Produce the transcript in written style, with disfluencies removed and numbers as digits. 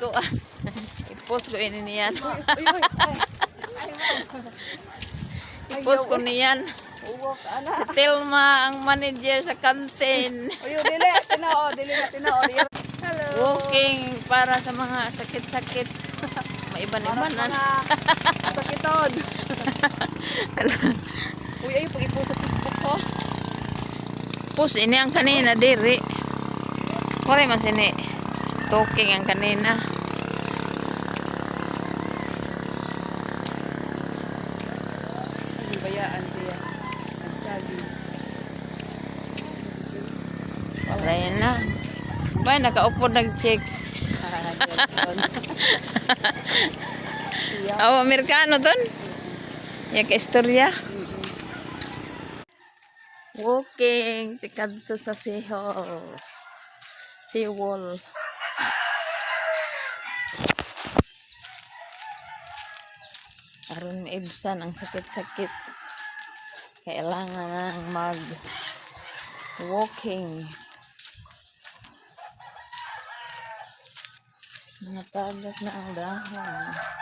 ko. I-post ko ini niyan. Uy, uy, ay. I-post ko niyan. Uwok, ana. Si Telma ang manager sa kantin. Uy, dili, tinao, dili na tinao. Hello. Walking para sa mga sakit-sakit. Maiban-iban Para na. mga sakiton. Uy, ay, pag-ipo sa Facebook ko. Post ini ang kanina diri. Kore man sini. Talking ang kanina. Ay, bayaan siya. Nagsabi. Wala yan na. Ba, nakaupo nag-check. Oh, Amerikano ton? Ya ka istorya. Walking tikadto sa seawall. Aron maibsan ang sakit-sakit. Kailangan nang mag-walking. Natagak na ang dahon.